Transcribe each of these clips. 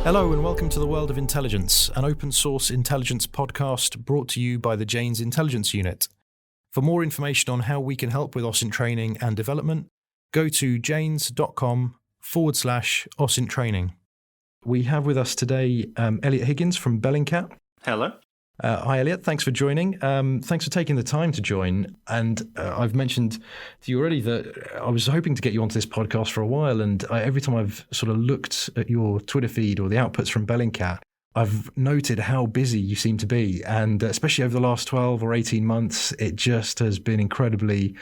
Hello and welcome to the World of Intelligence, an open source intelligence podcast brought to you by the Jane's Intelligence Unit. For more information on how we can help with OSINT training and development, go to janes.com/OSINT training. We have with us today Eliot Higgins from Bellingcat. Hello. Hi, Eliot. Thanks for joining. Thanks for taking the time to join. And I've mentioned to you already that I was hoping to get you onto this podcast for a while. And every time I've sort of looked at your Twitter feed or the outputs from Bellingcat, I've noted how busy you seem to be. And especially over the last 12 or 18 months, it just has been incredibly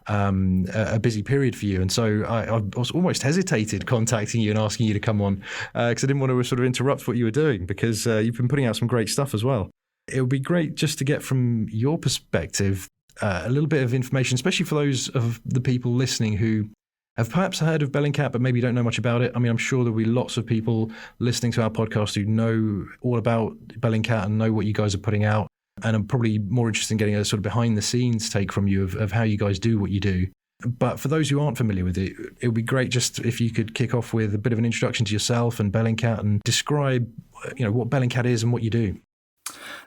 a busy period for you. And so I was almost hesitated contacting you and asking you to come on because I didn't want to sort of interrupt what you were doing because you've been putting out some great stuff as well. It would be great just to get from your perspective a little bit of information, especially for those of the people listening who have perhaps heard of Bellingcat but maybe don't know much about it. I mean, I'm sure there'll be lots of people listening to our podcast who know all about Bellingcat and know what you guys are putting out, and I'm probably more interested in getting a sort of behind-the-scenes take from you of how you guys do what you do. But for those who aren't familiar with it, it would be great just if you could kick off with a bit of an introduction to yourself and Bellingcat and describe, what Bellingcat is and what you do.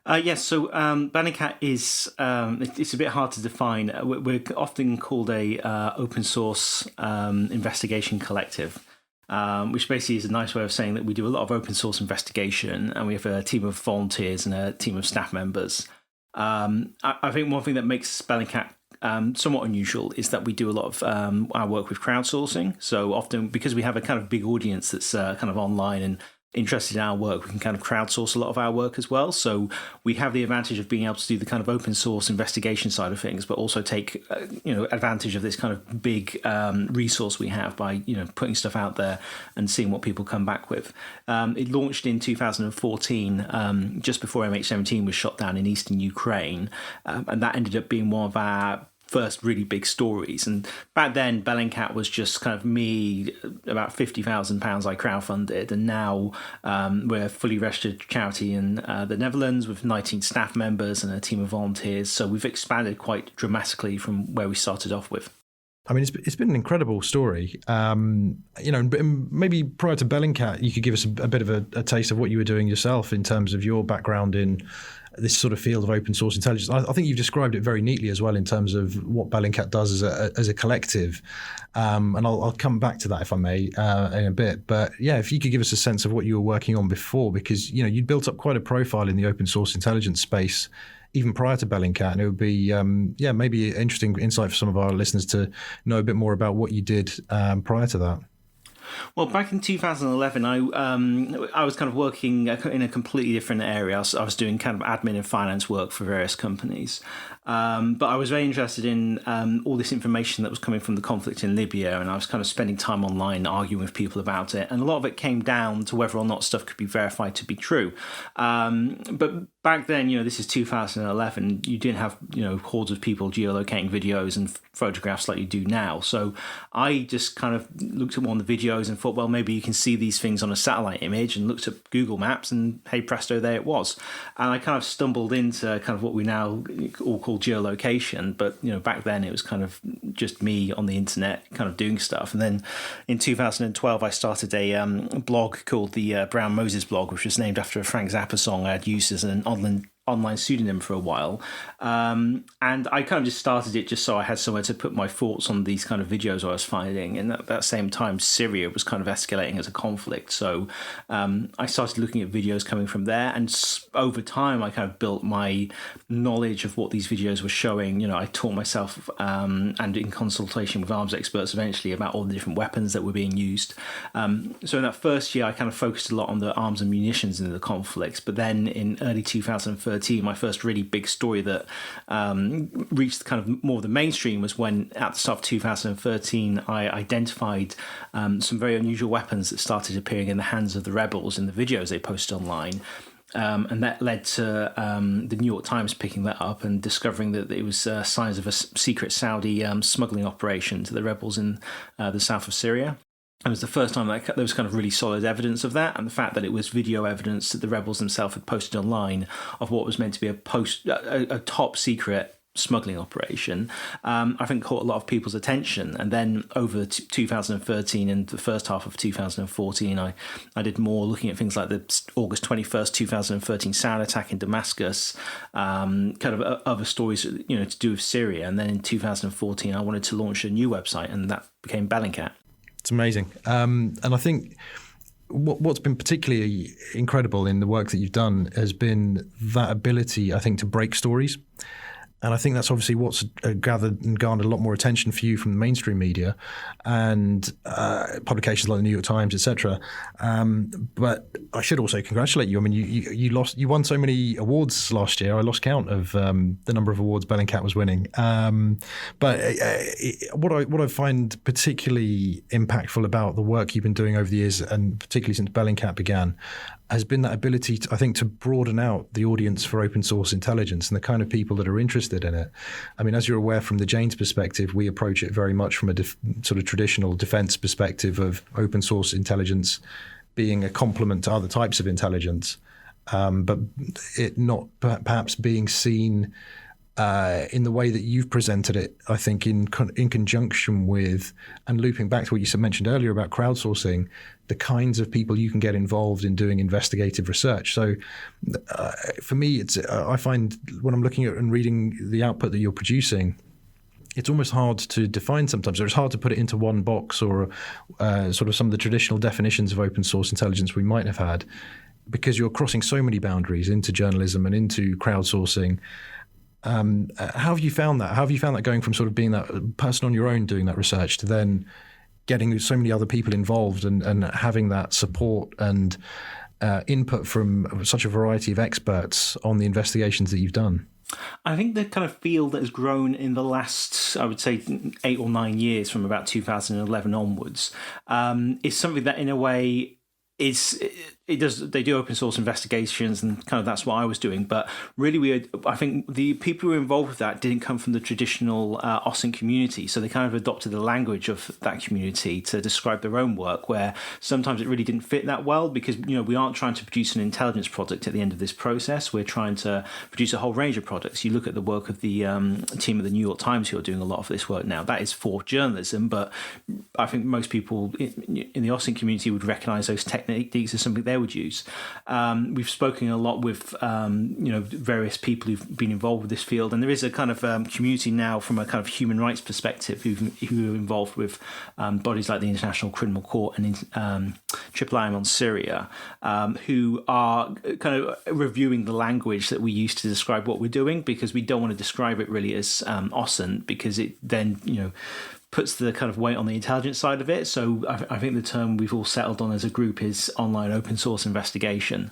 So Bellingcat is, it's a bit hard to define. We're often called a open source investigation collective, which basically is a nice way of saying that we do a lot of open source investigation and we have a team of volunteers and a team of staff members. I think one thing that makes Bellingcat somewhat unusual is that we do a lot of our work with crowdsourcing. So often, because we have a kind of big audience that's kind of online and interested in our work, we can kind of crowdsource a lot of our work as well. So we have the advantage of being able to do the kind of open source investigation side of things, but also take advantage of this kind of big resource we have by putting stuff out there and seeing what people come back with. It launched in 2014, just before MH17 was shot down in eastern Ukraine, and that ended up being one of our first really big stories. And back then Bellingcat was just kind of me, about £50,000 I crowdfunded, and now we're a fully registered charity in the Netherlands with 19 staff members and a team of volunteers, so we've expanded quite dramatically from where we started off with. I mean, it's been an incredible story. Maybe prior to Bellingcat, you could give us a bit of a taste of what you were doing yourself in terms of your background in this sort of field of open source intelligence. I think you've described it very neatly as well in terms of what Bellingcat does as a collective. And I'll come back to that if I may in a bit. But yeah, if you could give us a sense of what you were working on before, because you'd built up quite a profile in the open source intelligence space even prior to Bellingcat, and it would be maybe an interesting insight for some of our listeners to know a bit more about what you did prior to that. Well, back in 2011, I was kind of working in a completely different area. I was doing kind of admin and finance work for various companies. But I was very interested in all this information that was coming from the conflict in Libya, and I was kind of spending time online arguing with people about it. And a lot of it came down to whether or not stuff could be verified to be true. But back then, this is 2011, you didn't have, hordes of people geolocating videos and photographs like you do now. So I just kind of looked at one of the videos and thought, well, maybe you can see these things on a satellite image, and looked at Google Maps and hey presto, there it was. And I kind of stumbled into kind of what we now all call geolocation, but back then it was kind of just me on the internet kind of doing stuff. And then in 2012 I started a blog called the Brown Moses blog, which was named after a Frank Zappa song I had used as an online pseudonym for a while, and I kind of just started it just so I had somewhere to put my thoughts on these kind of videos I was finding. And at that same time, Syria was kind of escalating as a conflict, so I started looking at videos coming from there, and over time I kind of built my knowledge of what these videos were showing. I taught myself and in consultation with arms experts eventually about all the different weapons that were being used. So in that first year I kind of focused a lot on the arms and munitions in the conflicts, but then in early 2013, my first really big story that reached kind of more of the mainstream was when at the start of 2013 I identified some very unusual weapons that started appearing in the hands of the rebels in the videos they posted online. And that led to the New York Times picking that up and discovering that it was signs of a secret Saudi smuggling operation to the rebels in the south of Syria. It was the first time that there was kind of really solid evidence of that, and the fact that it was video evidence that the rebels themselves had posted online of what was meant to be a top secret smuggling operation, I think caught a lot of people's attention. And then over 2013 and the first half of 2014, I did more looking at things like the August 21st, 2013 Saudi attack in Damascus, kind of other stories, to do with Syria. And then in 2014, I wanted to launch a new website, and that became Bellingcat. It's amazing. And I think what's been particularly incredible in the work that you've done has been that ability, I think, to break stories. And I think that's obviously what's gathered and garnered a lot more attention for you from the mainstream media and publications like the New York Times, etc. But I should also congratulate you. I mean, you won so many awards last year. I lost count of the number of awards Bellingcat was winning. But what I find particularly impactful about the work you've been doing over the years, and particularly since Bellingcat began, has been that ability, I think, to broaden out the audience for open source intelligence and the kind of people that are interested in it. I mean, as you're aware from the Jane's perspective, we approach it very much from a sort of traditional defense perspective of open source intelligence being a complement to other types of intelligence, but it not perhaps being seen in the way that you've presented it, I think, in conjunction with, and looping back to what you mentioned earlier about crowdsourcing, the kinds of people you can get involved in doing investigative research. So for me, I find when I'm looking at and reading the output that you're producing, it's almost hard to define sometimes, or it's hard to put it into one box or sort of some of the traditional definitions of open source intelligence we might have had, because you're crossing so many boundaries into journalism and into crowdsourcing. How have you found that? How have you found that going from sort of being that person on your own doing that research to then getting so many other people involved and having that support and input from such a variety of experts on the investigations that you've done? I think the kind of field that has grown in the last, I would say, 8 or 9 years from about 2011 onwards is something that in a way they do open source investigations, and kind of that's what I was doing. But really, I think the people who were involved with that didn't come from the traditional OSINT community, so they kind of adopted the language of that community to describe their own work, where sometimes it really didn't fit that well, because we aren't trying to produce an intelligence product at the end of this process. We're trying to produce a whole range of products. You look at the work of the team at the New York Times who are doing a lot of this work now. That is for journalism, but I think most people in the OSINT community would recognise those techniques as something they would use. We've spoken a lot with various people who've been involved with this field, and there is a kind of community now from a kind of human rights perspective who are involved with bodies like the International Criminal Court and IIIM on Syria, who are kind of reviewing the language that we use to describe what we're doing, because we don't want to describe it really as OSINT, because it then puts the kind of weight on the intelligence side of it. So I think the term we've all settled on as a group is online open source investigation,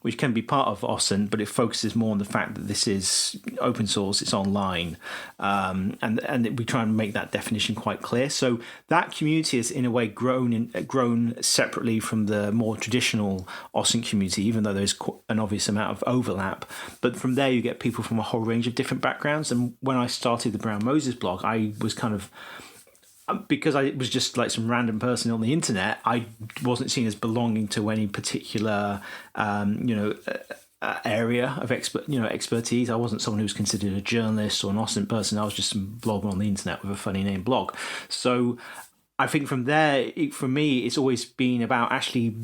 which can be part of OSINT, but it focuses more on the fact that this is open source, it's online, and we try and make that definition quite clear. So that community has in a way grown separately from the more traditional OSINT community, even though there's an obvious amount of overlap. But from there you get people from a whole range of different backgrounds. And when I started the Brown Moses blog, I was kind of, because I was just like some random person on the internet, I wasn't seen as belonging to any particular, area of expertise. I wasn't someone who was considered a journalist or an OSINT person. I was just some blogger on the internet with a funny name blog. So I think from there, for me, it's always been about actually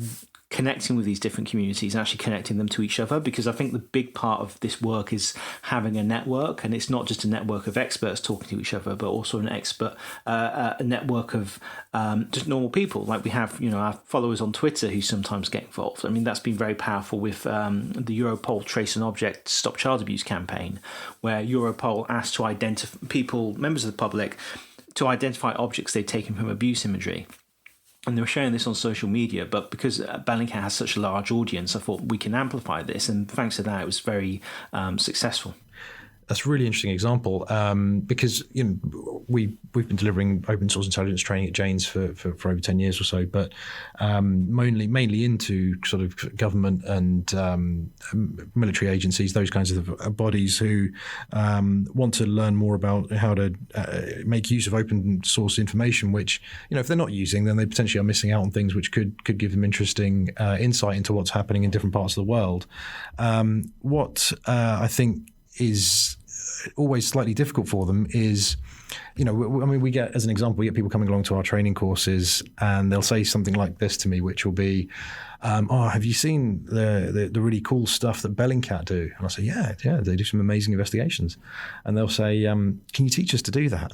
connecting with these different communities and actually connecting them to each other, because I think the big part of this work is having a network, and it's not just a network of experts talking to each other, but also a network of just normal people. Like we have, our followers on Twitter who sometimes get involved. I mean, that's been very powerful with the Europol Trace and Object Stop Child Abuse campaign, where Europol asked to identify members of the public, to identify objects they'd taken from abuse imagery. And they were sharing this on social media, but because Bellingcat has such a large audience, I thought we can amplify this. And thanks to that, it was very successful. That's a really interesting example, because we've been delivering open source intelligence training at Jane's for over 10 years or so, but mainly into sort of government and military agencies, those kinds of bodies who want to learn more about how to make use of open source information, which, if they're not using, then they potentially are missing out on things which could give them interesting insight into what's happening in different parts of the world. What I think is always slightly difficult for them is, we get, as an example, we get people coming along to our training courses and they'll say something like this to me, which will be, have you seen the really cool stuff that Bellingcat do? And I'll say, yeah, they do some amazing investigations. And they'll say, can you teach us to do that?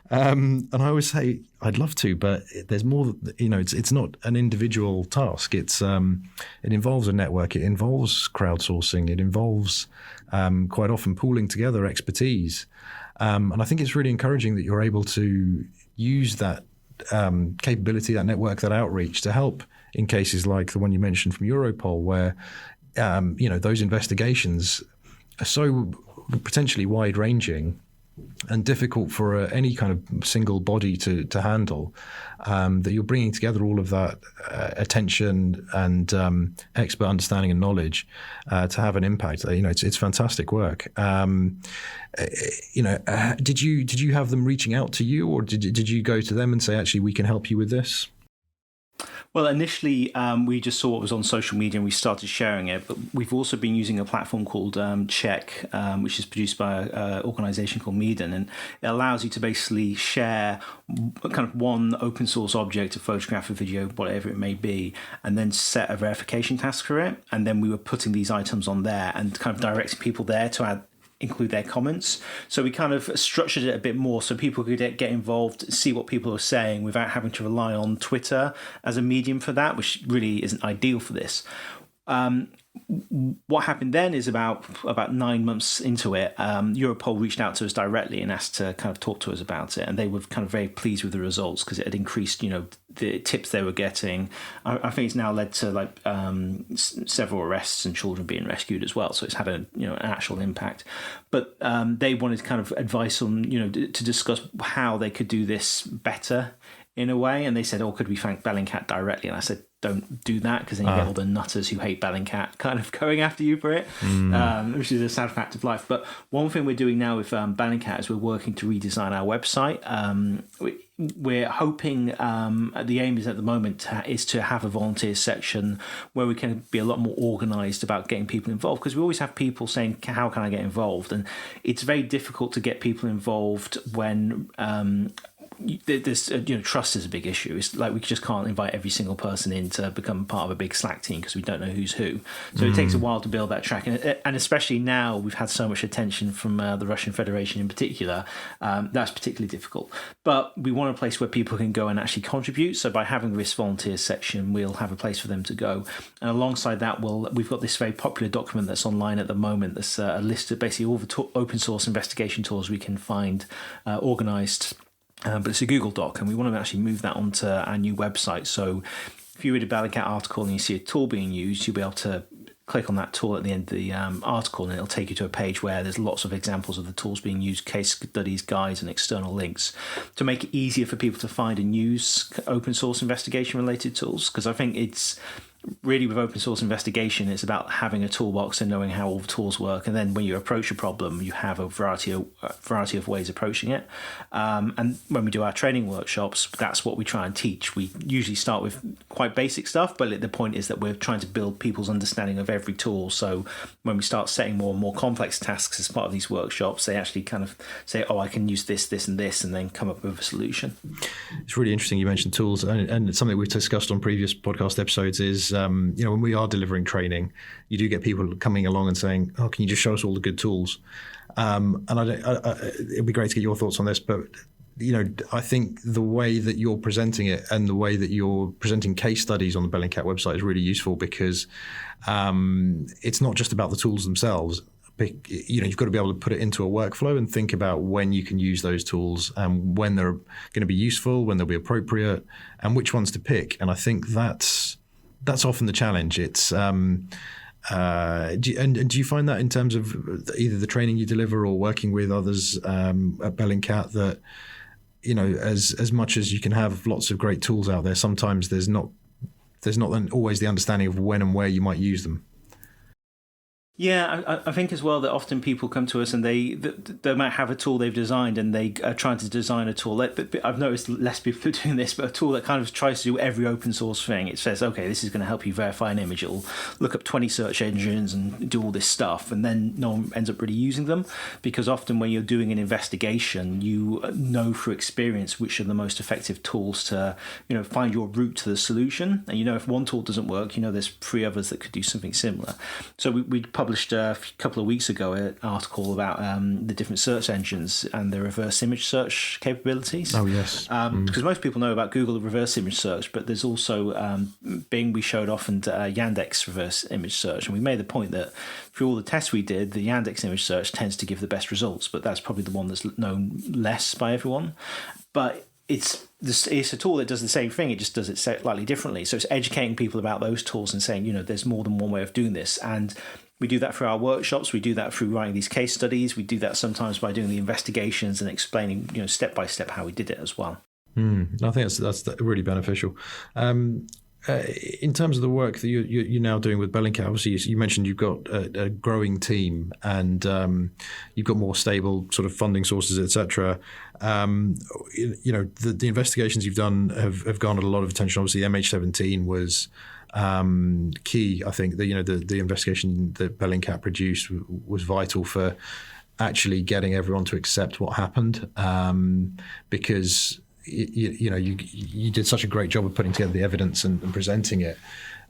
and I always say, I'd love to, but there's more, it's not an individual task. It involves a network. It involves crowdsourcing. It involves quite often pooling together expertise. And I think it's really encouraging that you're able to use that capability, that network, that outreach to help in cases like the one you mentioned from Europol, where those investigations are so potentially wide-ranging and difficult for any kind of single body to handle, that you're bringing together all of that attention and expert understanding and knowledge to have an impact. It's fantastic work. Did you have them reaching out to you, or did you go to them and say, actually, we can help you with this? Well, initially, we just saw what was on social media and we started sharing it. But we've also been using a platform called Check, which is produced by an organisation called Meaden. And it allows you to basically share kind of one open source object, a photograph, a video, whatever it may be, and then set a verification task for it. And then we were putting these items on there and kind of directing people there to include their comments. So we kind of structured it a bit more so people could get involved, see what people are saying without having to rely on Twitter as a medium for that, which really isn't ideal for this. What happened then is about 9 months into it, Europol reached out to us directly and asked to kind of talk to us about it, and they were kind of very pleased with the results because it had increased, the tips they were getting. I think it's now led to several arrests and children being rescued as well. So it's had an actual impact. But they wanted kind of advice on to discuss how they could do this better in a way, and they said, could we thank Bellingcat directly? And I said, don't do that, because then you get all the nutters who hate Bellingcat kind of going after you for it, which is a sad fact of life. But one thing we're doing now with Bellingcat is we're working to redesign our website. We're hoping, the aim is at the moment is to have a volunteers section where we can be a lot more organised about getting people involved, because we always have people saying, how can I get involved? And it's very difficult to get people involved when there's trust is a big issue. It's like we just can't invite every single person in to become part of a big Slack team because we don't know who's who. So it takes a while to build that track, and especially now we've had so much attention from the Russian Federation in particular. That's particularly difficult. But we want a place where people can go and actually contribute. So by having this volunteers section, we'll have a place for them to go. And alongside that, we've got this very popular document that's online at the moment. That's a list of basically all the open source investigation tools we can find organised. But it's a Google Doc, and we want to actually move that onto our new website. So if you read a Bellingcat article and you see a tool being used, you'll be able to click on that tool at the end of the article, and it'll take you to a page where there's lots of examples of the tools being used, case studies, guides, and external links to make it easier for people to find and use open source investigation related tools. Because I think it's really, with open source investigation, it's about having a toolbox and knowing how all the tools work. And then when you approach a problem, you have a variety of ways approaching it. And when we do our training workshops, that's what we try and teach. We usually start with quite basic stuff, but the point is that we're trying to build people's understanding of every tool. So when we start setting more and more complex tasks as part of these workshops, they actually kind of say, I can use this, this, and this, and then come up with a solution. It's really interesting you mentioned tools, and something we've discussed on previous podcast episodes is when we are delivering training, you do get people coming along and saying, can you just show us all the good tools? And it'd be great to get your thoughts on this, but I think the way that you're presenting it and the way that you're presenting case studies on the Bellingcat website is really useful, because it's not just about the tools themselves. You've got to be able to put it into a workflow and think about when you can use those tools and when they're going to be useful, when they'll be appropriate, and which ones to pick. And I think that's often the challenge. It's do you find that in terms of either the training you deliver or working with others at Bellingcat, that as much as you can have lots of great tools out there, sometimes there's not always the understanding of when and where you might use them? Yeah, I think as well that often people come to us and they might have a tool they've designed and they are trying to design a tool. I've noticed less people are doing this, but a tool that kind of tries to do every open source thing. It says, okay, this is going to help you verify an image. It'll look up 20 search engines and do all this stuff, and then no one ends up really using them, because often when you're doing an investigation, you know through experience which are the most effective tools to find your route to the solution. And if one tool doesn't work, there's 3 others that could do something similar. So we published a couple of weeks ago an article about the different search engines and the reverse image search capabilities. Oh, yes. Because most people know about Google reverse image search, but there's also Bing we showed off, and Yandex reverse image search. And we made the point that through all the tests we did, the Yandex image search tends to give the best results, but that's probably the one that's known less by everyone. But it's a tool that does the same thing, it just does it slightly differently. So it's educating people about those tools and saying, there's more than one way of doing this. And we do that through our workshops, we do that through writing these case studies, we do that sometimes by doing the investigations and explaining, step by step how we did it as well. I think that's really beneficial. In terms of the work that you're now doing with Bellingcat, obviously you mentioned you've got a growing team and you've got more stable sort of funding sources, etc. The investigations you've done have garnered a lot of attention. Obviously, MH17 was key. I think the investigation that Bellingcat produced was vital for actually getting everyone to accept what happened, because you did such a great job of putting together the evidence and presenting it.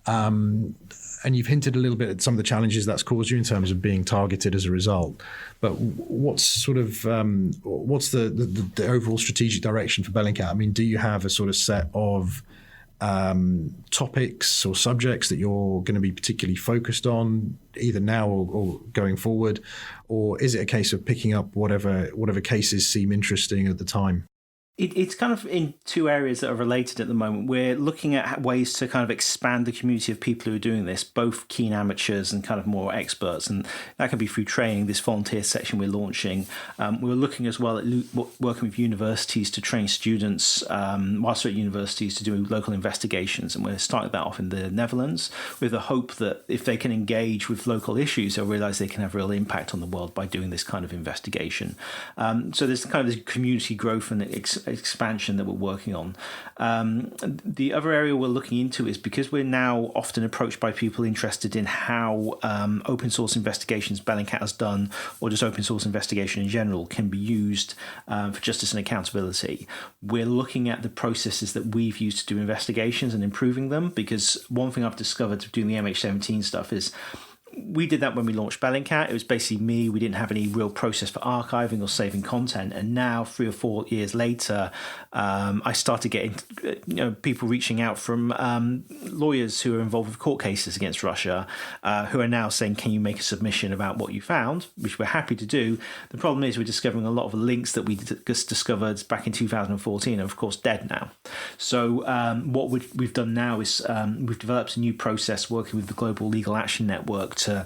And you've hinted a little bit at some of the challenges that's caused you in terms of being targeted as a result. But what's the overall strategic direction for Bellingcat? I mean, do you have a sort of set of topics or subjects that you're going to be particularly focused on, either now or going forward? Or is it a case of picking up whatever cases seem interesting at the time? It's kind of in 2 areas that are related at the moment. We're looking at ways to kind of expand the community of people who are doing this, both keen amateurs and kind of more experts. And that can be through training, this volunteer section we're launching. We're looking as well at working with universities to train students whilst they're at universities to do local investigations. And we're starting that off in the Netherlands with the hope that if they can engage with local issues, they'll realise they can have real impact on the world by doing this kind of investigation. So there's kind of this community growth and expansion that we're working on. The other area we're looking into is because we're now often approached by people interested in how open source investigations Bellingcat has done, or just open source investigation in general, can be used for justice and accountability. We're looking at the processes that we've used to do investigations and improving them, because one thing I've discovered doing the MH17 stuff is we did that when we launched Bellingcat. It was basically me. We didn't have any real process for archiving or saving content. And now, 3 or 4 years later, I started getting people reaching out from lawyers who are involved with court cases against Russia, who are now saying, can you make a submission about what you found, which we're happy to do. The problem is we're discovering a lot of the links that we just discovered back in 2014 are, of course, dead now. So what we've done now is we've developed a new process working with the Global Legal Action Network to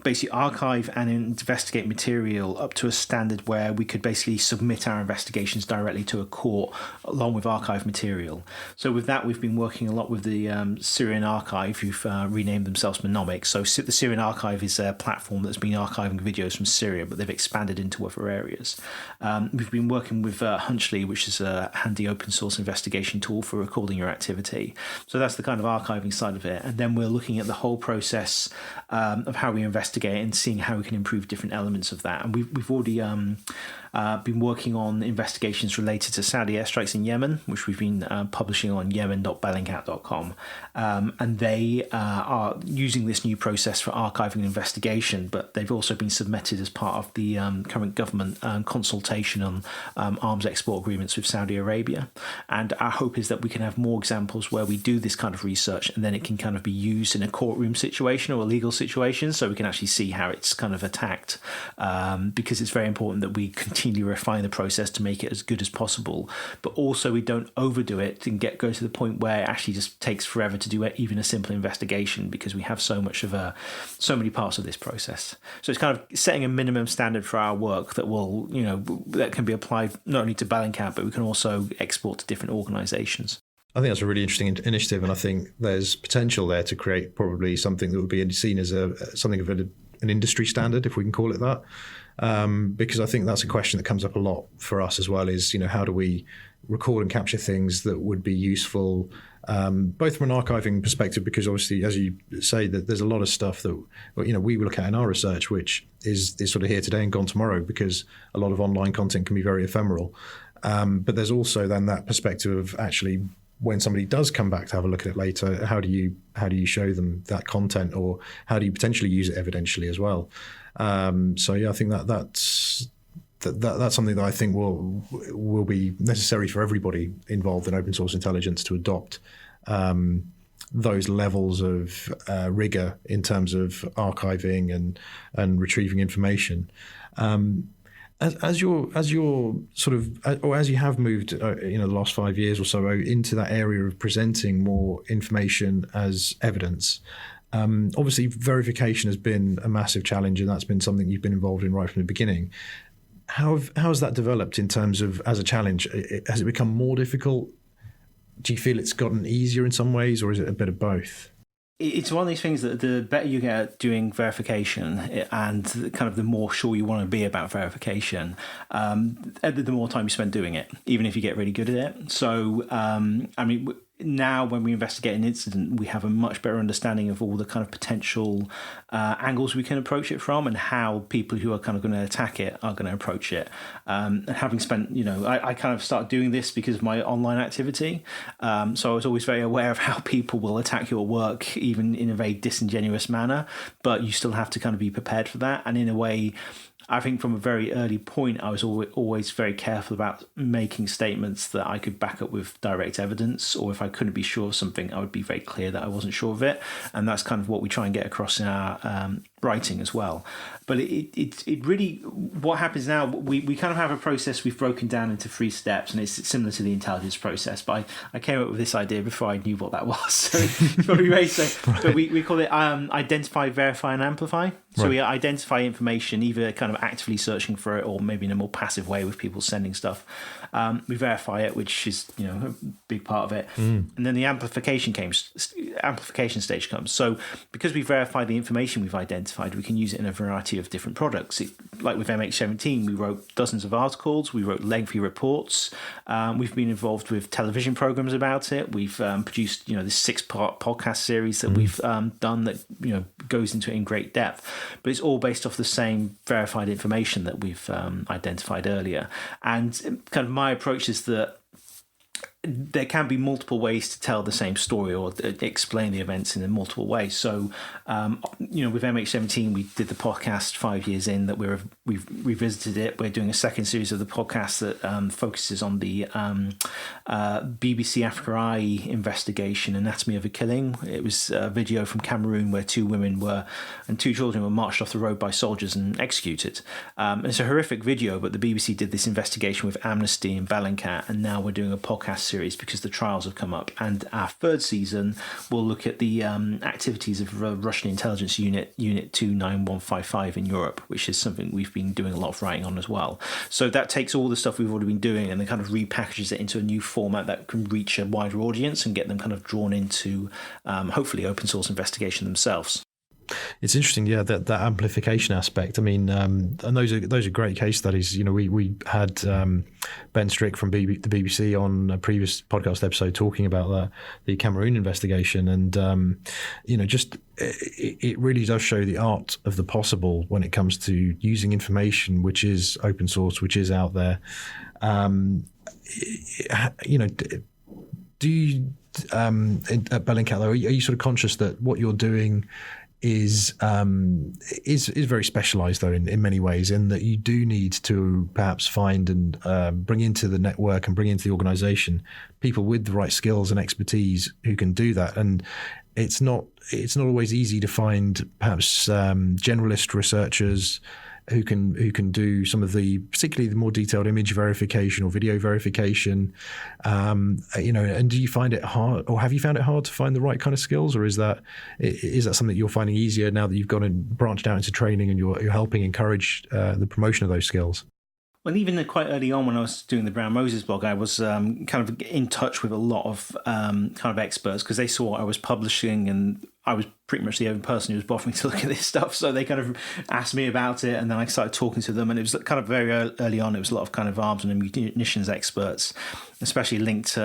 basically archive and investigate material up to a standard where we could basically submit our investigations directly to a court along with archive material. So with that, we've been working a lot with the Syrian Archive, who've renamed themselves Monomics. So the Syrian Archive is a platform that's been archiving videos from Syria, but they've expanded into other areas. We've been working with Hunchley, which is a handy open source investigation tool for recording your activity. So that's the kind of archiving side of it. And then we're looking at the whole process of how we investigate and seeing how we can improve different elements of that. And we've already been working on investigations related to Saudi airstrikes in Yemen, which we've been publishing on yemen.bellingcat.com. And they are using this new process for archiving and investigation, but they've also been submitted as part of the current government consultation on arms export agreements with Saudi Arabia. And our hope is that we can have more examples where we do this kind of research and then it can kind of be used in a courtroom situation or a legal situation, so we can actually see how it's kind of attacked, because it's very important that we continually refine the process to make it as good as possible, but also we don't overdo it and go to the point where it actually just takes forever to do even a simple investigation, because we have so many parts of this process. So it's kind of setting a minimum standard for our work that will, that can be applied not only to Bellingcat, but we can also export to different organizations. I think that's a really interesting initiative, and I think there's potential there to create probably something that would be seen as something of an industry standard, if we can call it that. Because I think that's a question that comes up a lot for us as well, is, how do we record and capture things that would be useful, both from an archiving perspective, because obviously, as you say, that there's a lot of stuff that we look at in our research, which is sort of here today and gone tomorrow, because a lot of online content can be very ephemeral. But there's also then that perspective of actually, when somebody does come back to have a look at it later, how do you show them that content, or how do you potentially use it evidentially as well? So yeah, I think that's something that I think will be necessary for everybody involved in open source intelligence to adopt those levels of rigor in terms of archiving and retrieving information. As you're sort of, or as you have moved, the last 5 years or so into that area of presenting more information as evidence, obviously verification has been a massive challenge, and that's been something you've been involved in right from the beginning. How has that developed in terms of as a challenge? Has it become more difficult? Do you feel it's gotten easier in some ways, or is it a bit of both? It's one of these things that the better you get at doing verification, and kind of the more sure you want to be about verification, the more time you spend doing it, even if you get really good at it. So, now when we investigate an incident, we have a much better understanding of all the kind of potential angles we can approach it from, and how people who are kind of going to attack it are going to approach it. And having spent, I kind of started doing this because of my online activity. So I was always very aware of how people will attack your work, even in a very disingenuous manner, but you still have to kind of be prepared for that. And in a way, I think from a very early point, I was always very careful about making statements that I could back up with direct evidence, or if I couldn't be sure of something, I would be very clear that I wasn't sure of it. And that's kind of what we try and get across in our writing as well. But it really, what happens now, we kind of have a process we've broken down into 3 steps, and it's similar to the intelligence process. But I came up with this idea before I knew what that was. So it's probably very but we call it identify, verify, and amplify. So we identify information, either kind of actively searching for it, or maybe in a more passive way with people sending stuff. We verify it, which is a big part of it, and then the amplification stage comes. So because we verify the information we've identified, we can use it in a variety of different products. Like with MH17, we wrote dozens of articles, we wrote lengthy reports. We've been involved with television programs about it. We've produced this 6-part podcast series that we've done that goes into it in great depth. But it's all based off the same verified information that we've identified earlier. And kind of my approach is that there can be multiple ways to tell the same story, or explain the events in multiple ways. So, with MH17, we did the podcast 5 years in that we've revisited it. We're doing a second series of the podcast that focuses on the BBC Africa Eye investigation, Anatomy of a Killing. It was a video from Cameroon where 2 women and 2 children were marched off the road by soldiers and executed. It's a horrific video, but the BBC did this investigation with Amnesty and Bellingcat, and now we're doing a podcast series because the trials have come up. And our 3rd season will look at the activities of Russian intelligence unit 29155 in Europe, which is something we've been doing a lot of writing on as well. So that takes all the stuff we've already been doing and then kind of repackages it into a new format that can reach a wider audience and get them kind of drawn into hopefully open source investigation themselves. It's interesting, yeah, that amplification aspect. I mean, and those are great case studies. We had Ben Strick from the BBC on a previous podcast episode talking about the Cameroon investigation, and it really does show the art of the possible when it comes to using information which is open source, which is out there. Do you at Bellingcat though, are you sort of conscious that what you're doing is very specialized though in many ways, in that you do need to perhaps find and bring into the network and bring into the organization people with the right skills and expertise who can do that, and it's not always easy to find perhaps generalist researchers who can do some of particularly the more detailed image verification or video verification, and do you find it hard, or have you found it hard to find the right kind of skills, or is that something you're finding easier now that you've gone and branched out into training and you're helping encourage the promotion of those skills? Well, even quite early on when I was doing the Brown Moses blog, I was kind of in touch with a lot of kind of experts because they saw what I was publishing, and I was pretty much the only person who was bothering to look at this stuff. So they kind of asked me about it, and then I started talking to them, and it was kind of very early on. It was a lot of kind of arms and munitions experts, especially linked to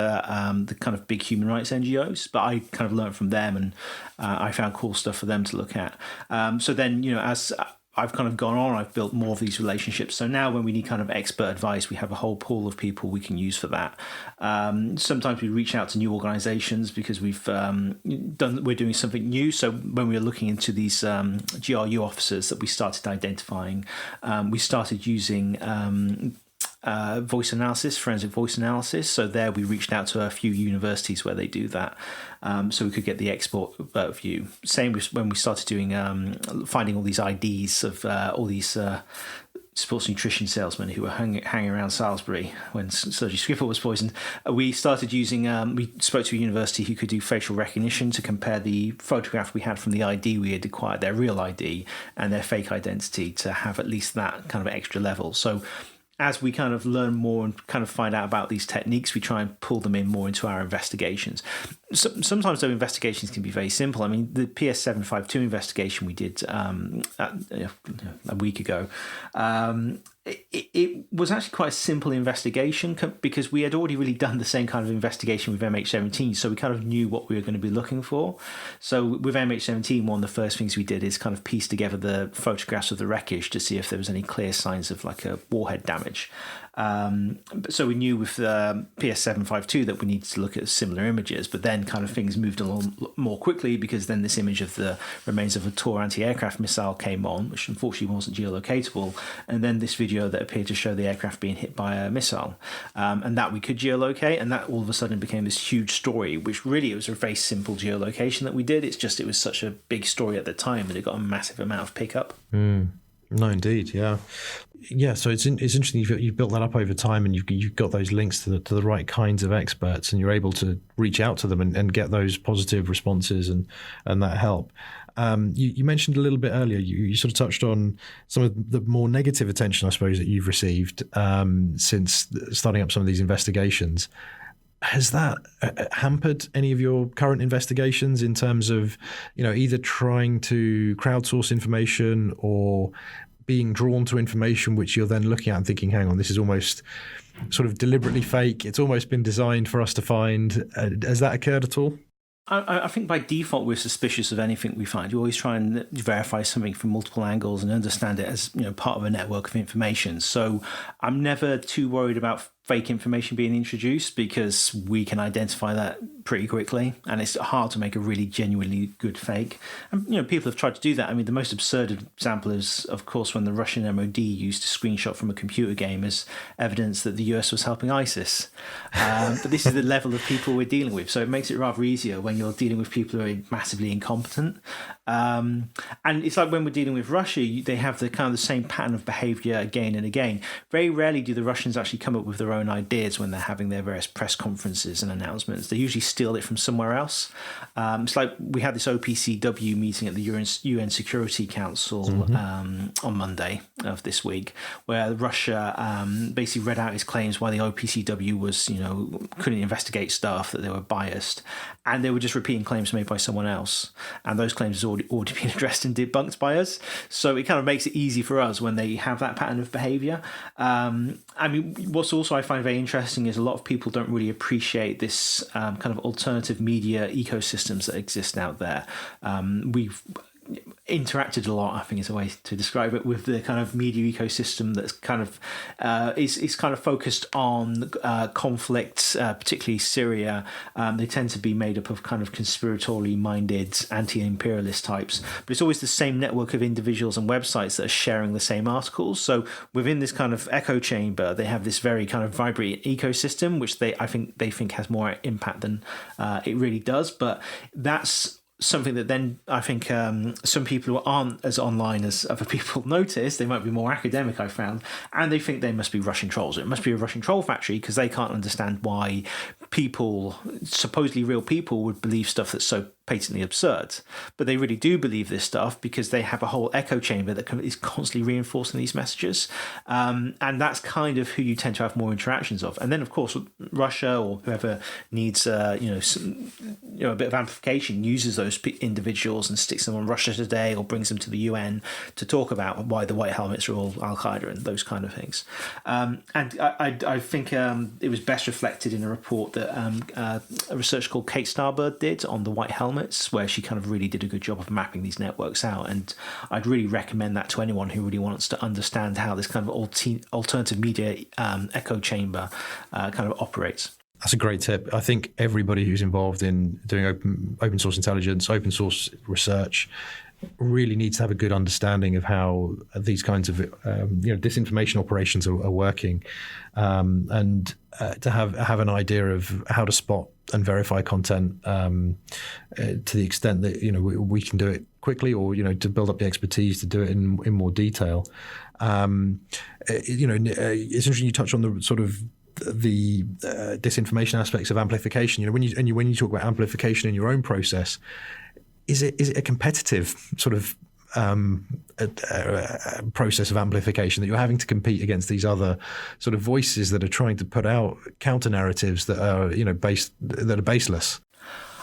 the kind of big human rights NGOs. But I kind of learned from them, and I found cool stuff for them to look at. So then, as I've kind of gone on, I've built more of these relationships. So now when we need kind of expert advice, we have a whole pool of people we can use for that. Sometimes we reach out to new organizations because we're doing something new. So when we were looking into these GRU officers that we started identifying, we started using voice analysis, forensic voice analysis. So there we reached out to a few universities where they do that, so we could get the expert view. Same with when we started doing finding all these IDs of all these sports nutrition salesmen who were hanging around Salisbury when Sergei Skripal was poisoned. We started using, we spoke to a university who could do facial recognition to compare the photograph we had from the ID we had acquired, their real ID, and their fake identity, to have at least that kind of extra level. So as we kind of learn more and kind of find out about these techniques, we try and pull them in more into our investigations. Sometimes those investigations can be very simple. I mean, the PS752 investigation we did a week ago, it was actually quite a simple investigation because we had already really done the same kind of investigation with MH17, so we kind of knew what we were going to be looking for. So with MH17, one of the first things we did is kind of piece together the photographs of the wreckage to see if there was any clear signs of like a warhead damage. So we knew with the PS752 that we needed to look at similar images, but then kind of things moved along more quickly because then this image of the remains of a Tor anti-aircraft missile came on, which unfortunately wasn't geolocatable, and then this video that appeared to show the aircraft being hit by a missile, and that we could geolocate, and that all of a sudden became this huge story, which really it was a very simple geolocation that we did. It's just it was such a big story at the time that it got a massive amount of pickup. No, indeed, yeah. So it's interesting you've built that up over time, and you've got those links to the right kinds of experts, and you're able to reach out to them and get those positive responses and that help. You mentioned a little bit earlier, you sort of touched on some of the more negative attention, I suppose, that you've received since starting up some of these investigations. Has that hampered any of your current investigations in terms of, either trying to crowdsource information or being drawn to information which you're then looking at and thinking, hang on, this is almost sort of deliberately fake. It's almost been designed for us to find. Has that occurred at all? I think by default we're suspicious of anything we find. You always try and verify something from multiple angles and understand it as part of a network of information. So I'm never too worried about fake information being introduced because we can identify that pretty quickly, and it's hard to make a really genuinely good fake. And people have tried to do that. I mean, the most absurd example is, of course, when the Russian MOD used a screenshot from a computer game as evidence that the US was helping ISIS. But this is the level of people we're dealing with, so it makes it rather easier when you're dealing with people who are massively incompetent. And it's like when we're dealing with Russia, they have the kind of the same pattern of behavior again and again. Very rarely do the Russians actually come up with their own ideas when they're having their various press conferences and announcements. They usually steal it from somewhere else. It's like we had this OPCW meeting at the UN Security Council on Monday of this week, where Russia basically read out his claims why the OPCW was, couldn't investigate stuff, that they were biased, and they were just repeating claims made by someone else. And those claims have already been addressed and debunked by us. So it kind of makes it easy for us when they have that pattern of behavior. I mean, what's also I find very interesting is a lot of people don't really appreciate this kind of alternative media ecosystems that exist out there. We've interacted a lot, I think is a way to describe it, with the kind of media ecosystem that's kind of is kind of focused on conflicts, particularly Syria. They tend to be made up of kind of conspiratorially minded anti-imperialist types, but it's always the same network of individuals and websites that are sharing the same articles. So within this kind of echo chamber, they have this very kind of vibrant ecosystem, which they think has more impact than it really does. But that's something that then I think some people who aren't as online as other people notice. They might be more academic, I found, and they think they must be Russian trolls. It must be a Russian troll factory because they can't understand why people, supposedly real people, would believe stuff that's so patently absurd. But they really do believe this stuff because they have a whole echo chamber that is constantly reinforcing these messages. And that's kind of who you tend to have more interactions of. And then, of course, Russia or whoever needs a bit of amplification uses those individuals and sticks them on Russia Today or brings them to the UN to talk about why the white helmets are all Al-Qaeda and those kind of things. And I think it was best reflected in a report that a researcher called Kate Starbird did on the white helmets, where she kind of really did a good job of mapping these networks out. And I'd really recommend that to anyone who really wants to understand how this kind of alternative media echo chamber kind of operates. That's a great tip. I think everybody who's involved in doing open source intelligence, open source research, really needs to have a good understanding of how these kinds of disinformation operations are working, and to have an idea of how to spot and verify content to the extent that we can do it quickly, or to build up the expertise to do it in more detail. It's interesting you touch on the sort of the disinformation aspects of amplification. When you talk about amplification in your own process, is it a competitive sort of process of amplification that you're having to compete against these other sort of voices that are trying to put out counter narratives that are that are baseless?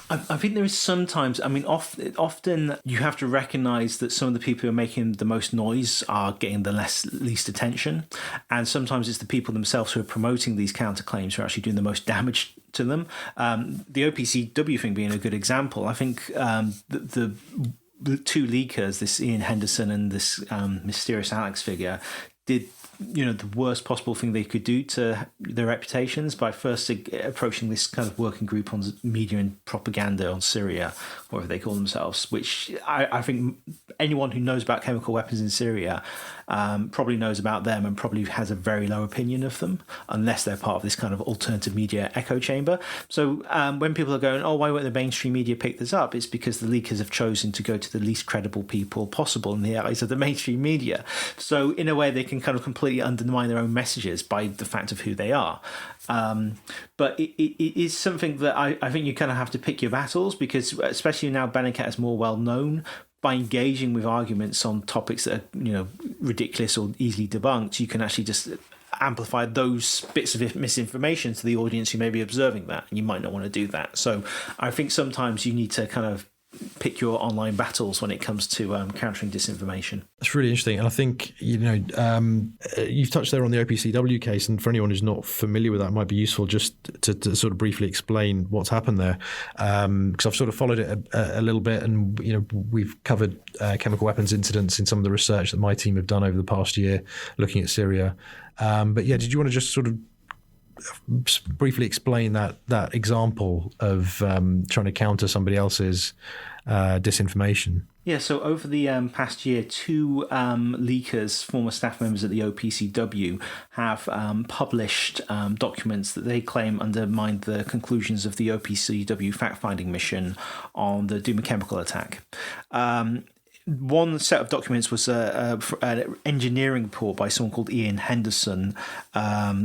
I think there is sometimes, often you have to recognise that some of the people who are making the most noise are getting the least attention. And sometimes it's the people themselves who are promoting these counterclaims who are actually doing the most damage to them. The OPCW thing being a good example. I think the two leakers, this Ian Henderson and this mysterious Alex figure, did the worst possible thing they could do to their reputations by first approaching this kind of working group on media and propaganda on Syria, whatever they call themselves, which I think anyone who knows about chemical weapons in Syria probably knows about them and probably has a very low opinion of them, unless they're part of this kind of alternative media echo chamber. So when people are going, why won't the mainstream media pick this up? It's because the leakers have chosen to go to the least credible people possible in the eyes of the mainstream media. So in a way, they can kind of completely undermine their own messages by the fact of who they are. But it is something that I think you kind of have to pick your battles, because especially now Bellingcat is more well known. By engaging with arguments on topics that are ridiculous or easily debunked, you can actually just amplify those bits of misinformation to the audience who may be observing that, and you might not want to do that. So I think sometimes you need to kind of pick your online battles when it comes to countering disinformation. That's really interesting. And I think, you've touched there on the Opcw case, and for anyone who's not familiar with that, it might be useful just to sort of briefly explain what's happened there. Because I've sort of followed it a little bit, and, we've covered chemical weapons incidents in some of the research that my team have done over the past year looking at Syria. But yeah, did you want to just sort of briefly explain that example of trying to counter somebody else's disinformation? Yeah, so over the past year, two leakers, former staff members at the OPCW, have published documents that they claim undermined the conclusions of the OPCW fact-finding mission on the Douma chemical attack. One set of documents was an engineering report by someone called Ian Henderson,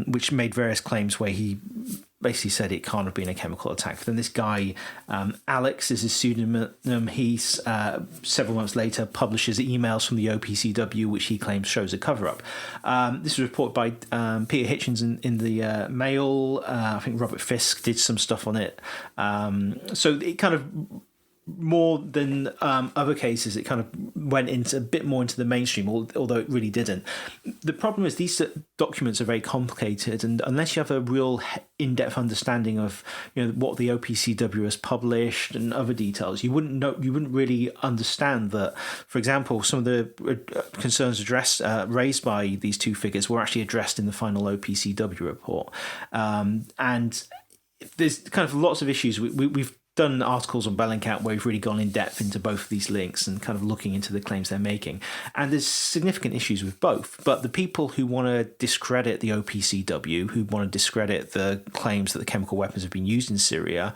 which made various claims where he basically said it can't have been a chemical attack. But then this guy, Alex is his pseudonym, he's several months later publishes emails from the OPCW, which he claims shows a cover-up. This was reported by Peter Hitchens in the Mail. I think Robert Fisk did some stuff on it. So it kind of, more than other cases, it kind of went into a bit more into the mainstream, although it really didn't. The problem is these documents are very complicated, and unless you have a real in-depth understanding of what the OPCW has published and other details, you wouldn't really understand that. For example, some of the concerns raised by these two figures were actually addressed in the final OPCW report, and there's kind of lots of issues. We've done articles on Bellingcat where we've really gone in depth into both of these links and kind of looking into the claims they're making. And there's significant issues with both. But the people who want to discredit the OPCW, who want to discredit the claims that the chemical weapons have been used in Syria,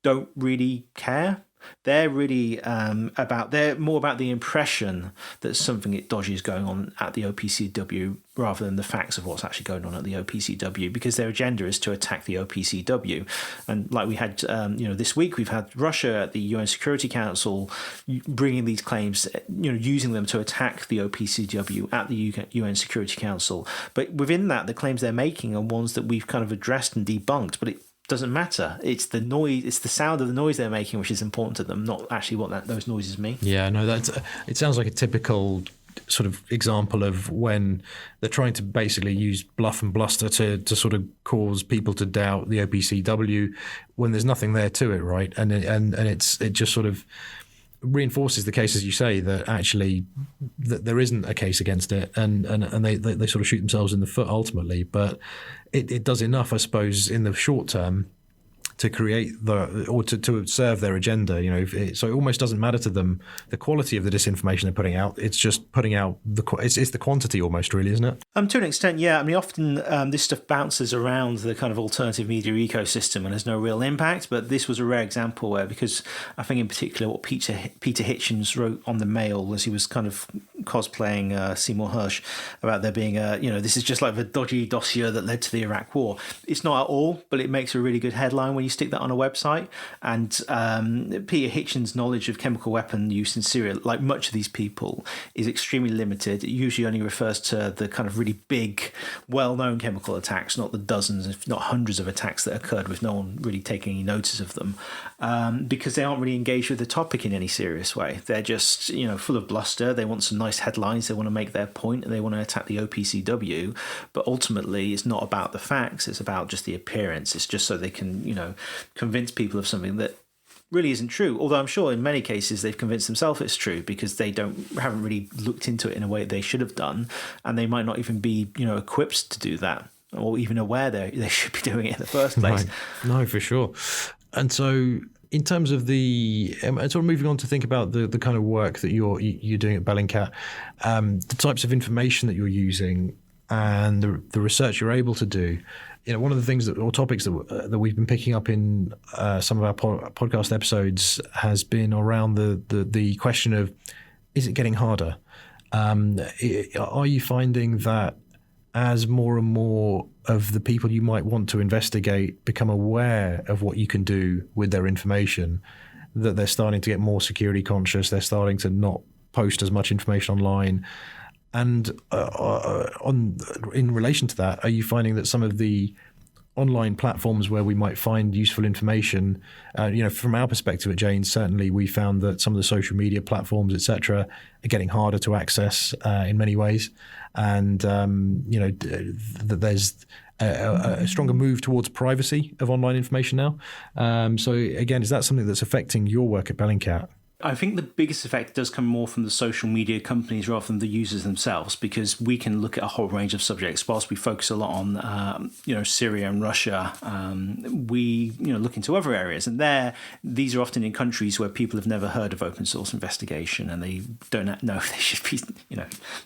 don't really care. They're really they're more about the impression that something dodgy is going on at the OPCW rather than the facts of what's actually going on at the OPCW, because their agenda is to attack the OPCW. And like we had, this week we've had Russia at the UN Security Council bringing these claims, using them to attack the OPCW at the UN Security Council. But within that, the claims they're making are ones that we've kind of addressed and debunked, but it doesn't matter. It's the noise, it's the sound of the noise they're making which is important to them, not actually what those noises mean. Yeah, no, it sounds like a typical sort of example of when they're trying to basically use bluff and bluster to sort of cause people to doubt the OPCW when there's nothing there to it, right? And it just sort of reinforces the case, as you say, that actually that there isn't a case against it, and they sort of shoot themselves in the foot ultimately. But it does enough, I suppose, in the short term to create to serve their agenda. So it almost doesn't matter to them the quality of the disinformation they're putting out. It's just putting out it's the quantity almost, really, isn't it? To an extent, yeah. I mean, often this stuff bounces around the kind of alternative media ecosystem and has no real impact. But this was a rare example where, because I think in particular what Peter Hitchens wrote on the Mail as he was kind of cosplaying Seymour Hersh about there being this is just like the dodgy dossier that led to the Iraq War. It's not at all, but it makes a really good headline when you stick that on a website. And Peter Hitchens' knowledge of chemical weapon use in Syria, like much of these people, is extremely limited. It usually only refers to the kind of really big, well-known chemical attacks, not the dozens, if not hundreds of attacks that occurred with no one really taking any notice of them, because they aren't really engaged with the topic in any serious way. They're just, full of bluster. They want some nice headlines. They want to make their point, and they want to attack the OPCW. But ultimately, it's not about the facts. It's about just the appearance. It's just so they can, convince people of something that really isn't true. Although I'm sure in many cases they've convinced themselves it's true because they haven't really looked into it in a way they should have done, and they might not even be equipped to do that, or even aware they should be doing it in the first place. No, for sure. And so, in terms of the sort of moving on to think about the kind of work that you're doing at Bellingcat, the types of information that you're using, and the research you're able to do. One of the things or topics that we've been picking up in some of our podcast episodes has been around the question of, is it getting harder? Are you finding that as more and more of the people you might want to investigate become aware of what you can do with their information, that they're starting to get more security conscious, they're starting to not post as much information online? And in relation to that, are you finding that some of the online platforms where we might find useful information, from our perspective at Jane's, certainly we found that some of the social media platforms, etc., are getting harder to access in many ways, and that there's a stronger move towards privacy of online information now. So again, is that something that's affecting your work at Bellingcat? I think the biggest effect does come more from the social media companies rather than the users themselves, because we can look at a whole range of subjects. Whilst we focus a lot on, Syria and Russia, we, look into other areas. And these are often in countries where people have never heard of open source investigation, and they don't know if they should be,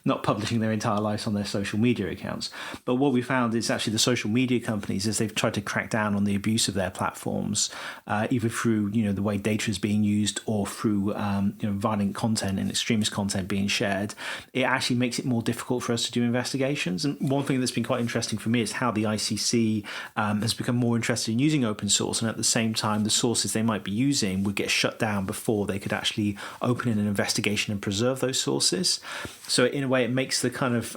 not publishing their entire lives on their social media accounts. But what we found is actually the social media companies, as they've tried to crack down on the abuse of their platforms, either through, the way data is being used or through violent content and extremist content being shared, it actually makes it more difficult for us to do investigations. And one thing that's been quite interesting for me is how the ICC has become more interested in using open source, and at the same time the sources they might be using would get shut down before they could actually open in an investigation and preserve those sources. So in a way it makes the kind of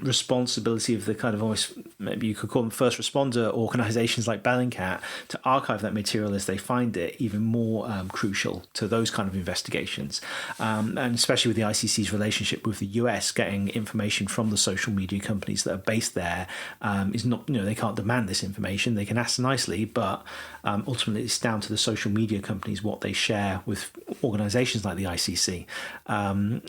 responsibility of the kind of, almost maybe you could call them first responder organizations like Bellingcat to archive that material as they find it even more crucial to those kind of investigations, and especially with the ICC's relationship with the US, getting information from the social media companies that are based there is not, they can't demand this information. They can ask nicely, but ultimately it's down to the social media companies what they share with organizations like the ICC.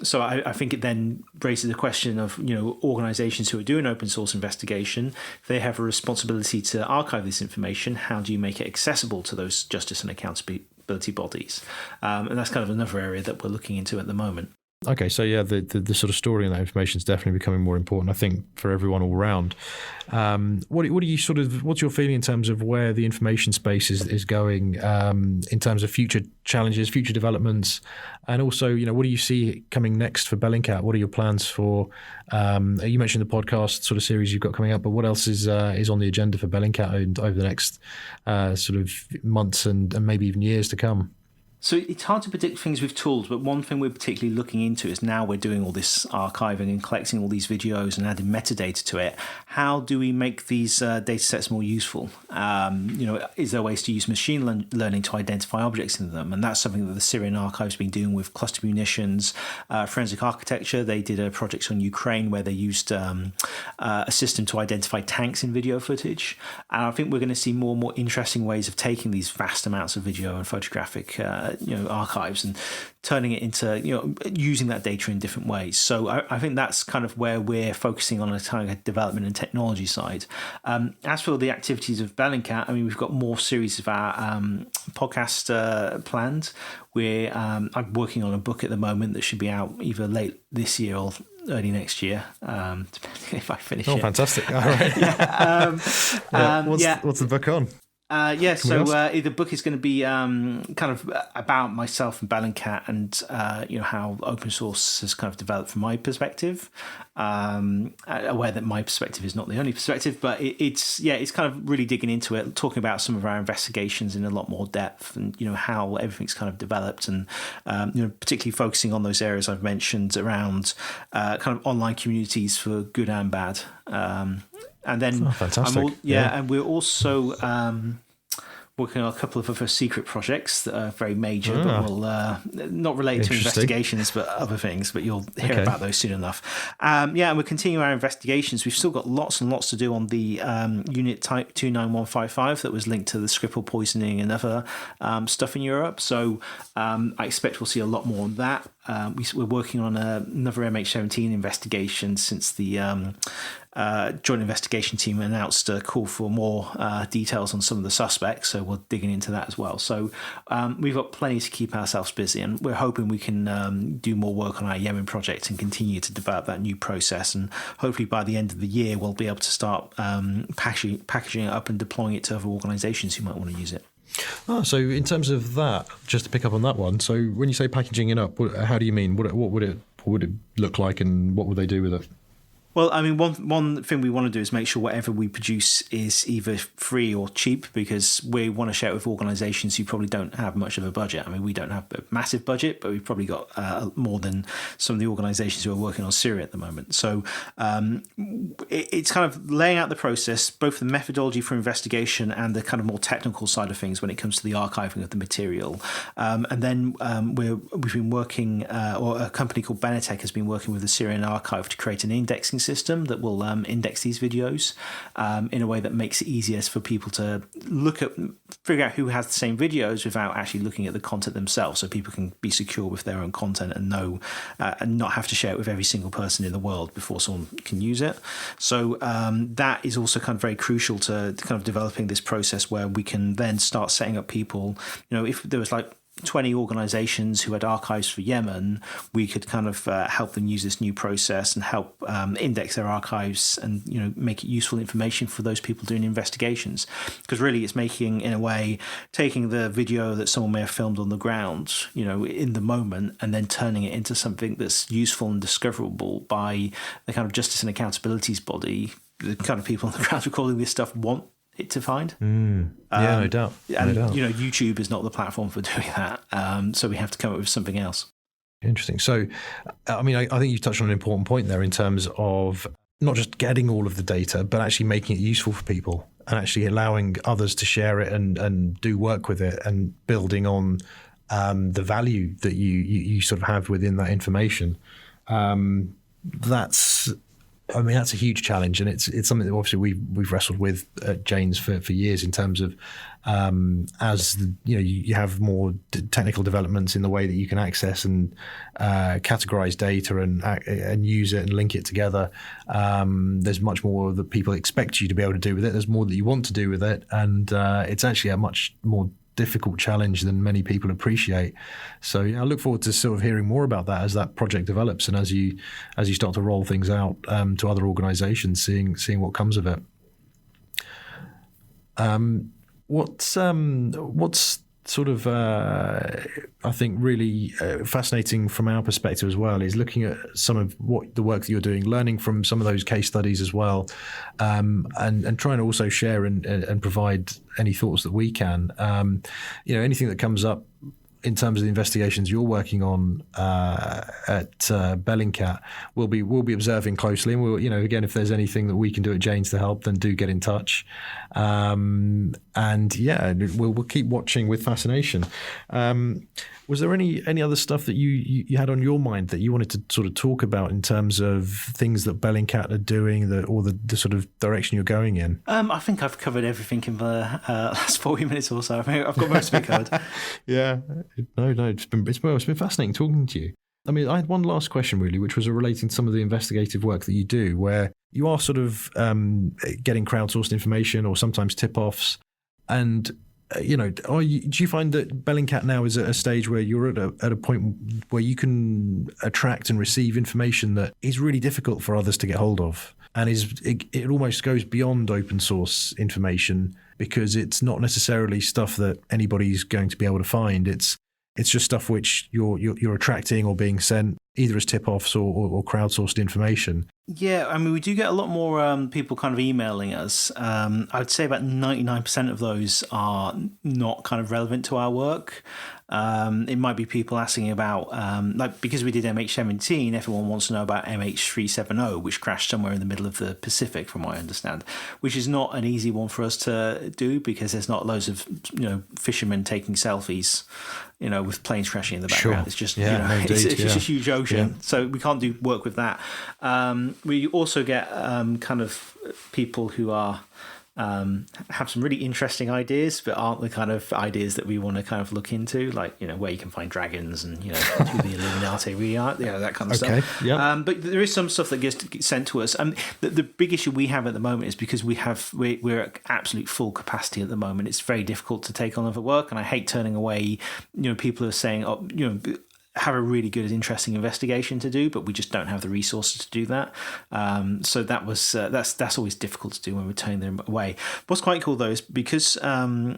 So I think it then raises the question of, organizations who are doing open source investigation, if they have a responsibility to archive this information, how do you make it accessible to those justice and accountability bodies? And that's kind of another area that we're looking into at the moment. Okay, so yeah, the sort of storing that information is definitely becoming more important, I think, for everyone all round. What do you what's your feeling in terms of where the information space is going, in terms of future challenges, future developments, and also, what do you see coming next for Bellingcat? What are your plans for? You mentioned the podcast sort of series you've got coming up, but what else is on the agenda for Bellingcat over the next sort of months and maybe even years to come? So it's hard to predict things with tools, but one thing we're particularly looking into is now we're doing all this archiving and collecting all these videos and adding metadata to it. How do we make these data sets more useful? Is there ways to use machine learning to identify objects in them? And that's something that the Syrian Archive has been doing with cluster munitions, forensic architecture. They did a project on Ukraine where they used a system to identify tanks in video footage. And I think we're going to see more and more interesting ways of taking these vast amounts of video and photographic archives and turning it into, using that data in different ways. So I think that's kind of where we're focusing on a kind of development and technology side. As for the activities of Bellingcat, we've got more series of our podcast planned. I'm working on a book at the moment that should be out either late this year or early next year, depending if I finish it. Oh, fantastic. All right. What's the book on? The book is going to be kind of about myself and Bellingcat and how open source has kind of developed from my perspective. Aware that my perspective is not the only perspective, but it's kind of really digging into it, talking about some of our investigations in a lot more depth, and how everything's kind of developed, and particularly focusing on those areas I've mentioned around kind of online communities for good and bad. And then fantastic. And we're also working on a couple of other secret projects that are very major, but will not relate to investigations, but other things. But you'll hear about those soon enough. And we're continuing our investigations. We've still got lots and lots to do on the unit type 29155 that was linked to the Skripal poisoning and other stuff in Europe. So I expect we'll see a lot more on that. We're working on another MH17 investigation since the Joint Investigation Team announced a call for more details on some of the suspects, so we're digging into that as well. So we've got plenty to keep ourselves busy, and we're hoping we can do more work on our Yemen project and continue to develop that new process, and hopefully by the end of the year we'll be able to start packaging it up and deploying it to other organisations who might want to use it. So in terms of that, just to pick up on that one, so when you say packaging it up, how do you mean? What would it look like, and what would they do with it? Well, one thing we want to do is make sure whatever we produce is either free or cheap, because we want to share it with organisations who probably don't have much of a budget. We don't have a massive budget, but we've probably got more than some of the organisations who are working on Syria at the moment. So it's kind of laying out the process, both the methodology for investigation and the kind of more technical side of things when it comes to the archiving of the material. And then we've been working, or a company called Bellingcat has been working with the Syrian Archive to create an indexing system that will index these videos in a way that makes it easier for people to figure out who has the same videos without actually looking at the content themselves, so people can be secure with their own content and know and not have to share it with every single person in the world before someone can use it. So that is also kind of very crucial to kind of developing this process where we can then start setting up people. If there was like 20 organizations who had archives for Yemen, we could kind of help them use this new process and help index their archives and make it useful information for those people doing investigations, because really it's taking the video that someone may have filmed on the ground in the moment and then turning it into something that's useful and discoverable by the kind of justice and accountabilities body, the kind of people on the ground recording this stuff want it to find. No doubt. And YouTube is not the platform for doing that, so we have to come up with something else. Interesting. So I think you touched on an important point there in terms of not just getting all of the data, but actually making it useful for people and actually allowing others to share it and do work with it, and building on the value that you sort of have within that information. That's a huge challenge, and it's something that obviously we've wrestled with at Jane's for years in terms of as you have more technical developments in the way that you can access and categorize data and use it and link it together. There's much more that people expect you to be able to do with it. There's more that you want to do with it, and it's actually a much more difficult challenge than many people appreciate. So I look forward to sort of hearing more about that as that project develops and as you start to roll things out to other organisations, seeing what comes of it. What's sort of, I think, really fascinating from our perspective as well is looking at some of what the work that you're doing, learning from some of those case studies as well, and trying to also share and provide any thoughts that we can. Anything that comes up in terms of the investigations you're working on at Bellingcat, we'll be observing closely, and we'll, again, if there's anything that we can do at Jane's to help, then do get in touch. We'll keep watching with fascination. Was there any other stuff that you had on your mind that you wanted to sort of talk about in terms of things that Bellingcat are doing, or the sort of direction you're going in? I think I've covered everything in the last 40 minutes or so. I think I've got most of it covered. Yeah. No, it's been fascinating talking to you. I mean, I had one last question really, which was relating to some of the investigative work that you do, where you are sort of getting crowdsourced information or sometimes tip-offs, and do you find that Bellingcat now is at a stage where you're at a point where you can attract and receive information that is really difficult for others to get hold of, and it almost goes beyond open source information because it's not necessarily stuff that anybody's going to be able to find. It's just stuff which you're attracting or being sent either as tip-offs or crowdsourced information. Yeah, I mean, we do get a lot more people kind of emailing us. I would say about 99% of those are not kind of relevant to our work. It might be people asking about, because we did MH17, everyone wants to know about MH370, which crashed somewhere in the middle of the Pacific, from what I understand, which is not an easy one for us to do because there's not loads of, fishermen taking selfies, with planes crashing in the background. Sure. It's just, it's just a huge ocean. Yeah. So we can't do work with that. We also get kind of people who are have some really interesting ideas, but aren't the kind of ideas that we want to kind of look into, like, where you can find dragons and, who the Illuminati really are, that kind of stuff. Yeah. But there is some stuff that gets sent to us. And the big issue we have at the moment is because we're at absolute full capacity at the moment. It's very difficult to take on other work, and I hate turning away, people who are saying, have a really good, interesting investigation to do, but we just don't have the resources to do that. So that was that's always difficult to do when we're turning them away. What's quite cool though is because so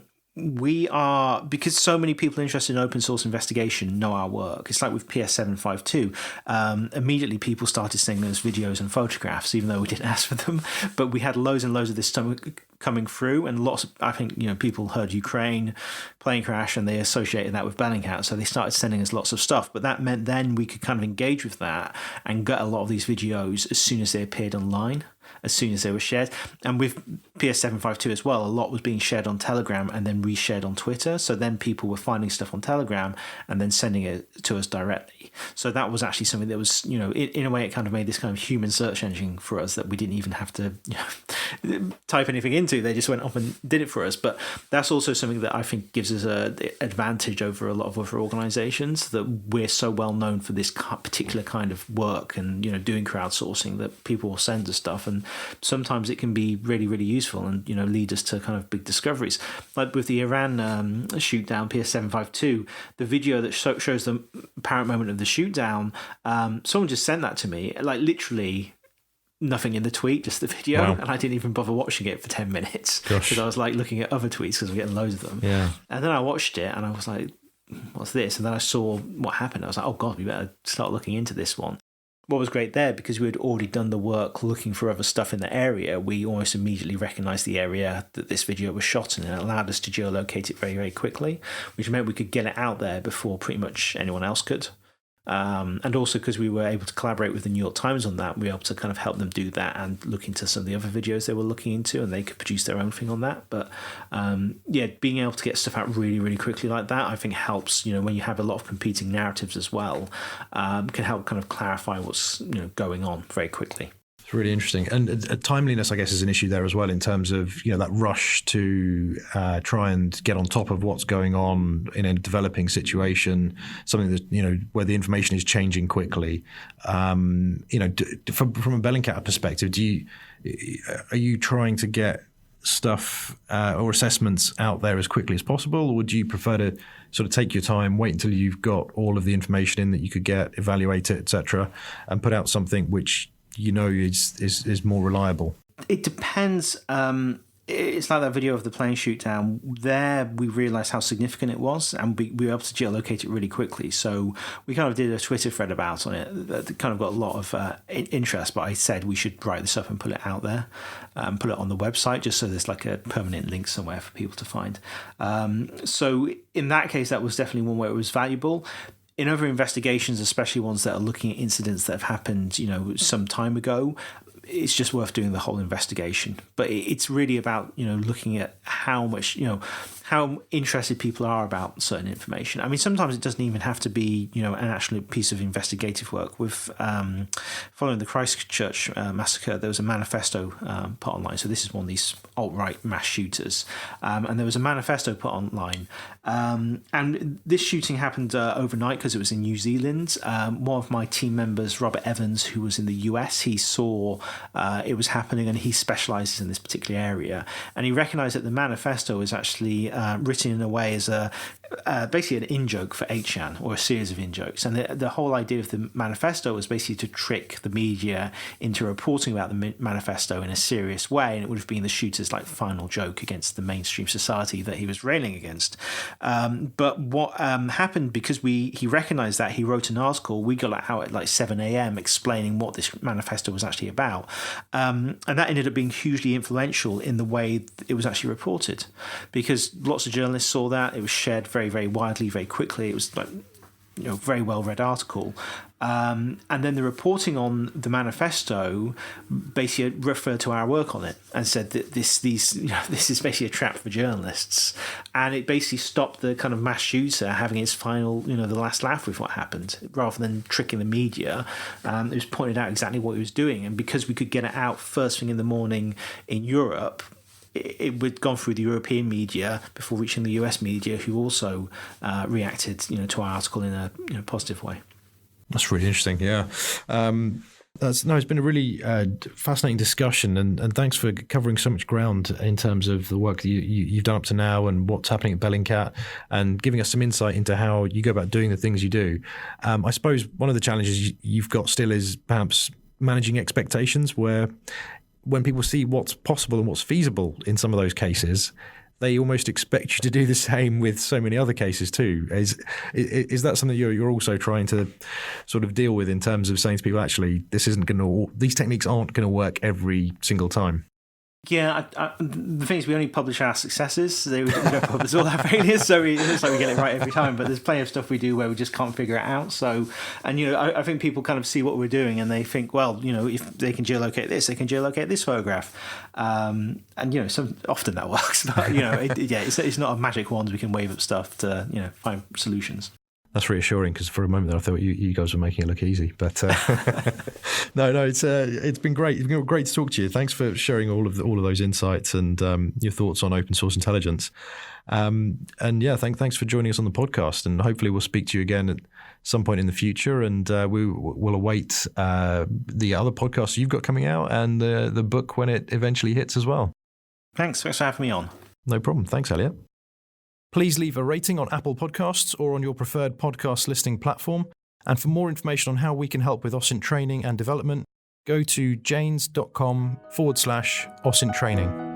many people interested in open source investigation know our work. It's like with PS752. Immediately people started sending us videos and photographs, even though we didn't ask for them. But we had loads and loads of this stuff coming through, and lots of, I think, people heard Ukraine plane crash and they associated that with Bellingcat, so they started sending us lots of stuff. But that meant then we could kind of engage with that and get a lot of these videos as soon as they appeared online, as soon as they were shared. And with PS752 as well, a lot was being shared on Telegram and then reshared on Twitter. So then people were finding stuff on Telegram and then sending it to us directly. So that was actually something that was, in a way, it kind of made this kind of human search engine for us that we didn't even have to type anything into. They just went up and did it for us. But that's also something that I think gives us an advantage over a lot of other organizations, that we're so well known for this particular kind of work and, doing crowdsourcing, that people will send us stuff. And sometimes it can be really, really useful and, lead us to kind of big discoveries. Like with the Iran shoot down, PS752, the video that shows the apparent moment of the shoot down, someone just sent that to me, like literally nothing in the tweet, just the video. Wow. And I didn't even bother watching it for 10 minutes because I was like looking at other tweets because I'm getting loads of them. Yeah. And then I watched it and I was like, what's this? And then I saw what happened. I was like, oh God, we better start looking into this one. What was great there, because we had already done the work looking for other stuff in the area, we almost immediately recognised the area that this video was shot in, and it allowed us to geolocate it very, very quickly, which meant we could get it out there before pretty much anyone else could. And also because we were able to collaborate with the New York Times on that, we were able to kind of help them do that and look into some of the other videos they were looking into, and they could produce their own thing on that. But being able to get stuff out really, really quickly like that, I think helps, when you have a lot of competing narratives as well, can help kind of clarify what's, going on very quickly. It's really interesting. And timeliness, I guess, is an issue there as well, in terms of, that rush to try and get on top of what's going on in a developing situation, something that, where the information is changing quickly. From a Bellingcat perspective, are you trying to get stuff or assessments out there as quickly as possible, or would you prefer to sort of take your time, wait until you've got all of the information in that you could get, evaluate it, etc., and put out something which you know is more reliable? It depends. It's like that video of the plane shoot down. There, we realised how significant it was, and we were able to geolocate it really quickly. So we kind of did a Twitter thread about on it that kind of got a lot of interest. But I said we should write this up and put it out there, put it on the website, just so there's like a permanent link somewhere for people to find. So in that case, that was definitely one where it was valuable. In other investigations, especially ones that are looking at incidents that have happened, some time ago, it's just worth doing the whole investigation. But it's really about, looking at how much, how interested people are about certain information. I mean, sometimes it doesn't even have to be, an actual piece of investigative work. With following the Christchurch Massacre, there was a manifesto put online. So this is one of these alt-right mass shooters. And there was a manifesto put online. And this shooting happened overnight because it was in New Zealand. One of my team members, Robert Evans, who was in the US, he saw it was happening, and he specialises in this particular area. And he recognised that the manifesto is actually written in a way as basically an in-joke for 8chan, or a series of in-jokes. And the whole idea of the manifesto was basically to trick the media into reporting about the manifesto in a serious way, and it would have been the shooter's final joke against the mainstream society that he was railing against. But what happened, because he recognised that, he wrote an article. We got out at 7 a.m. explaining what this manifesto was actually about. And that ended up being hugely influential in the way it was actually reported, because lots of journalists saw that. It was shared very, very widely, very quickly. It was very well read article. And then the reporting on the manifesto basically referred to our work on it and said that this is basically a trap for journalists. And it basically stopped the kind of mass shooter having his final, the last laugh with what happened, rather than tricking the media. It was pointed out exactly what he was doing. And because we could get it out first thing in the morning in Europe, it would gone through the European media before reaching the US media, who also reacted, to our article in a positive way. That's really interesting. Yeah. It's been a really fascinating discussion, and thanks for covering so much ground in terms of the work that you've done up to now and what's happening at Bellingcat, and giving us some insight into how you go about doing the things you do. I suppose one of the challenges you've got still is perhaps managing expectations, where when people see what's possible and what's feasible in some of those cases, they almost expect you to do the same with so many other cases too. Is that something you're also trying to sort of deal with, in terms of saying to people, actually, these techniques aren't going to work every single time? Yeah, the thing is, we only publish our successes. We don't publish all our failures, so it looks like we get it right every time. But there's plenty of stuff we do where we just can't figure it out. So, and I think people kind of see what we're doing and they think, well, if they can geolocate this, they can geolocate this photograph, and often that works. But it's not a magic wand we can wave at stuff to find solutions. That's reassuring, because for a moment there I thought you guys were making it look easy. But no, it's been great. It's been great to talk to you. Thanks for sharing all of those insights and your thoughts on open source intelligence. And yeah, thanks for joining us on the podcast. And hopefully we'll speak to you again at some point in the future. And we'll await the other podcasts you've got coming out, and the book when it eventually hits as well. Thanks for having me on. No problem. Thanks, Eliot. Please leave a rating on Apple Podcasts or on your preferred podcast listening platform. And for more information on how we can help with OSINT training and development, go to janes.com/OSINT training.